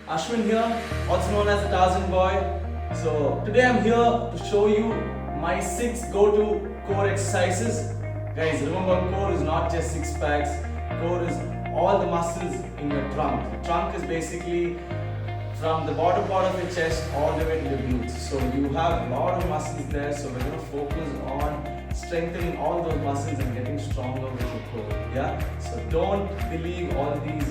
Ashwin here, also known as the Tarzan Boy. So today I'm here to show you my 6 go-to core exercises. Guys, remember, core is not just 6 packs. Core is all the muscles in your trunk. The trunk is basically from the bottom part of your chest all the way to the glutes. So you have a lot of muscles there. So we're going to focus on strengthening all those muscles and getting stronger with your core. Yeah. So don't believe all these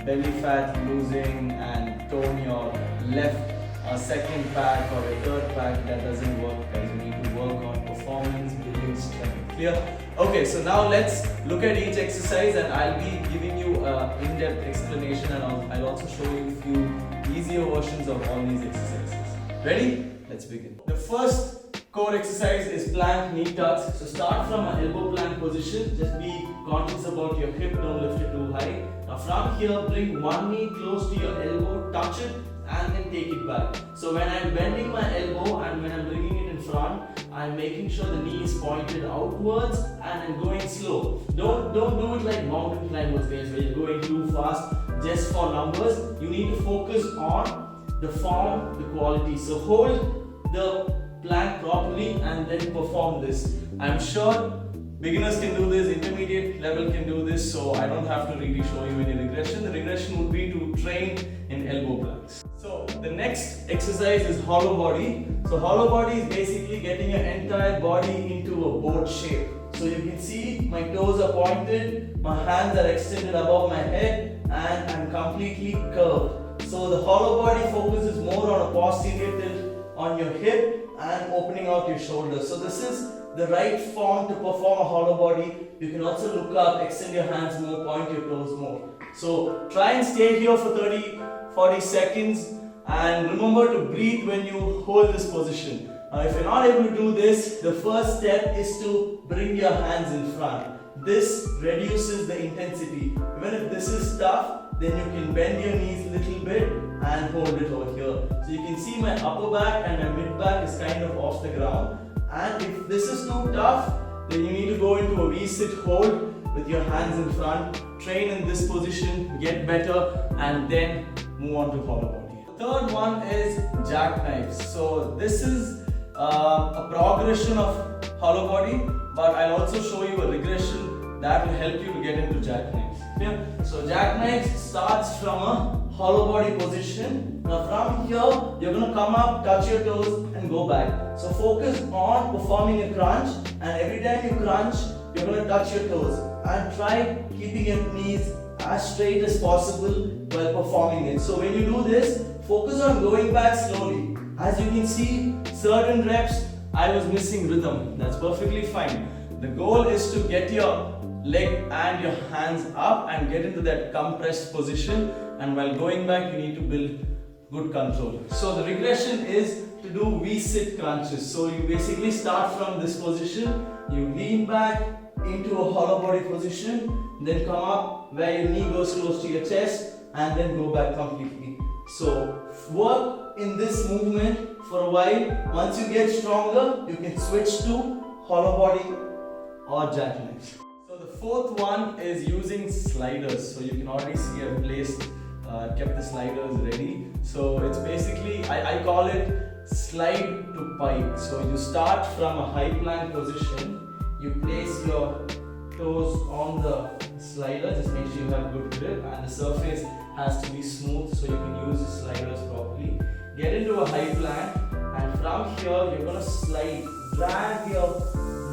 belly fat losing and tone your left second pack or a third pack. That doesn't work, guys. You need to work on performance, building strength. Clear? Okay, so now let's look at each exercise and I'll be giving you an in-depth explanation, and I'll also show you a few easier versions of all these exercises. Ready? Let's begin. The first core exercise is plank knee tucks. So start from an elbow plank position. Just be conscious about your hip, don't lift it too high. Now from here, bring one knee close to your elbow, touch it and then take it back. So when I'm bending my elbow and when I'm bringing it in front, I'm making sure the knee is pointed outwards and I'm going slow. Don't do it like mountain climbers, guys, where you're going too fast just for numbers. You need to focus on the form, the quality. So hold the plank properly and then perform this. I'm sure beginners can do this, intermediate level can do this, so I don't have to really show you any regression. The regression would be to train in elbow planks. So the next exercise is hollow body. So hollow body is basically getting your entire body into a boat shape. So you can see my toes are pointed, my hands are extended above my head, and I'm completely curved. So the hollow body focuses more on a posterior tilt on your hip and opening out your shoulders. So this is the right form to perform a hollow body. You can also look up, extend your hands more, point your toes more. So try and stay here for 30-40 seconds and remember to breathe when you hold this position. If you're not able to do this, the first step is to bring your hands in front. This reduces the intensity. Even if this is tough, then you can bend your knees a little bit and hold it over here. So you can see my upper back and my mid back is kind of off the ground. And if this is too tough, then you need to go into a V-sit hold with your hands in front. Train in this position, get better, and then move on to hollow body. The third one is jackknife. So this is a progression of hollow body, but I'll also show you a regression that will help you to get into jackknife. Okay? So jackknife starts from a hollow body position. Now from here, you're going to come up, touch your toes and go back. So focus on performing a crunch, and every time you crunch, you're going to touch your toes. And try keeping your knees as straight as possible while performing it. So when you do this, focus on going back slowly. As you can see, certain reps, I was missing rhythm. That's perfectly fine. The goal is to get your leg and your hands up and get into that compressed position, and while going back you need to build good control. So the regression is to do V-sit crunches. So you basically start from this position, you lean back into a hollow body position, then come up where your knee goes close to your chest and then go back completely. So work in this movement for a while. Once you get stronger, you can switch to hollow body or jackknife. So the fourth one is using sliders. So you can already see I've kept the sliders ready. So it's basically, I call it slide to pike. So you start from a high plank position, you place your toes on the slider, just make sure you have good grip and the surface has to be smooth so you can use the sliders properly. Get into a high plank, and from here you're going to slide, drag your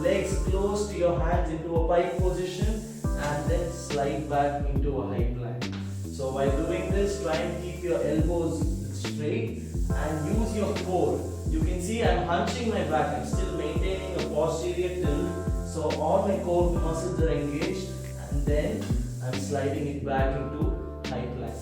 legs close to your hands into a pike position and then slide back into a high plank. So while doing this, try and keep your elbows straight and use your core. You can see I'm hunching my back, I'm still maintaining a posterior tilt, so all my core muscles are engaged, and then I'm sliding it back into high plank.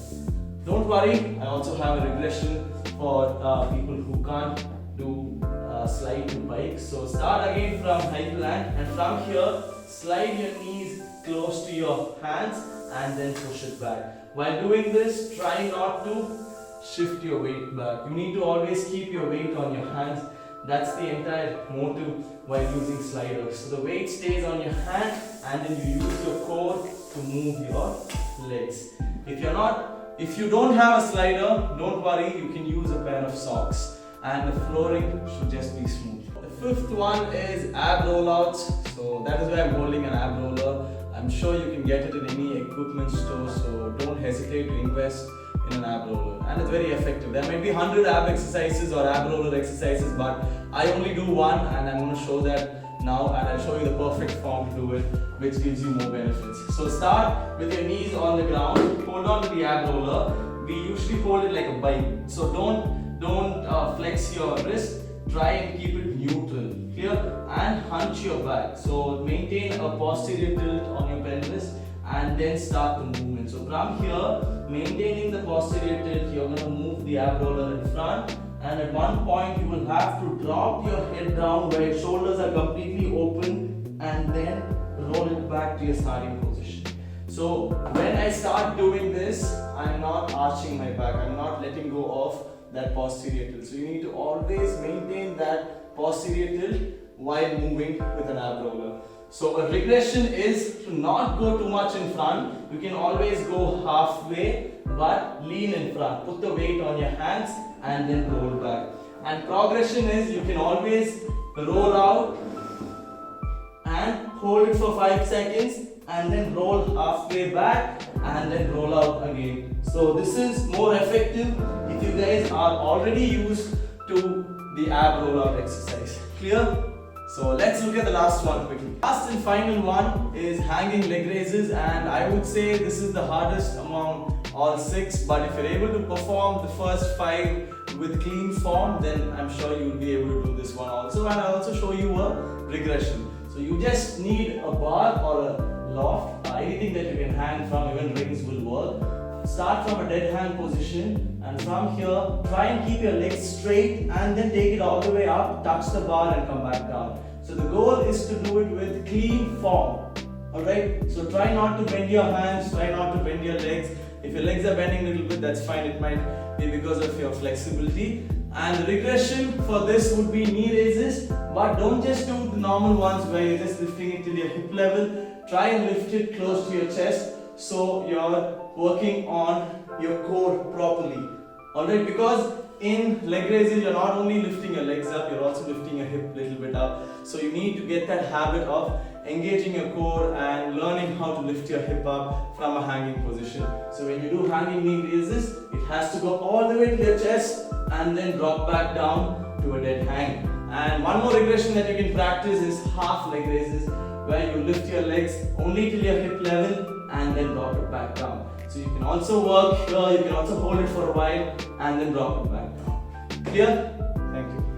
Don't worry, I also have a regression for people who can't do slide to pike. So start again from high plank, and from here slide your knees close to your hands and then push it back. While doing this, try not to shift your weight back. You need to always keep your weight on your hands. That's the entire motive while using sliders. So the weight stays on your hand and then you use your core to move your legs. If you're not If you don't have a slider, don't worry, you can use a pair of socks and the flooring should just be smooth. The fifth one is ab rollouts. So that is why I'm holding an ab roller. I'm sure you can get it in any equipment store, so don't hesitate to invest in an ab roller, and it's very effective. There might be 100 ab exercises or ab roller exercises, but I only do one and I'm going to show that now, and I'll show you the perfect form to do it, which gives you more benefits. So start with your knees on the ground, hold on to the ab roller. We usually hold it like a bike, so don't flex your wrist, try and keep it neutral, clear, and hunch your back. So maintain a posterior tilt on your pelvis and then start the movement. So from here, maintaining the posterior tilt, you're going to move the ab roller in front, and at one point you will have to drop your head down where your shoulders are completely open and then roll it back to your starting position. So when I start doing this, I'm not arching my back, I'm not letting go of that posterior tilt. So you need to always maintain that posterior tilt while moving with an ab roller. So a regression is to not go too much in front. You can always go halfway, but lean in front. Put the weight on your hands and then roll back. And progression is you can always roll out and hold it for 5 seconds and then roll halfway back and then roll out again. So this is more effective if you guys are already used to the ab rollout exercise. Clear? So let's look at the last one quickly. Last and final one is hanging leg raises, and I would say this is the hardest among all 6, but if you're able to perform the first 5 with clean form, then I'm sure you'll be able to do this one also, and I'll also show you a regression. So you just need a bar or a loft, anything that you can hang from, even rings will work. Start from a dead hang position, and from here try and keep your legs straight and then take it all the way up, touch the bar and come back down. So the goal is to do it with clean form. Alright, so try not to bend your hands, try not to bend your legs. If your legs are bending a little bit, that's fine, it might be because of your flexibility. And the regression for this would be knee raises, but don't just do the normal ones where you're just lifting it till your hip level. Try and lift it close to your chest, so you're working on your core properly. Alright, because in leg raises you're not only lifting your legs up, you're also lifting your hip a little bit up. So you need to get that habit of engaging your core and learning how to lift your hip up from a hanging position. So when you do hanging knee raises, it has to go all the way to your chest and then drop back down to a dead hang. And one more regression that you can practice is half leg raises, where you lift your legs only till your hip level and then drop it back down. So you can also work here, you can also hold it for a while and then drop it back down. Clear? Thank you.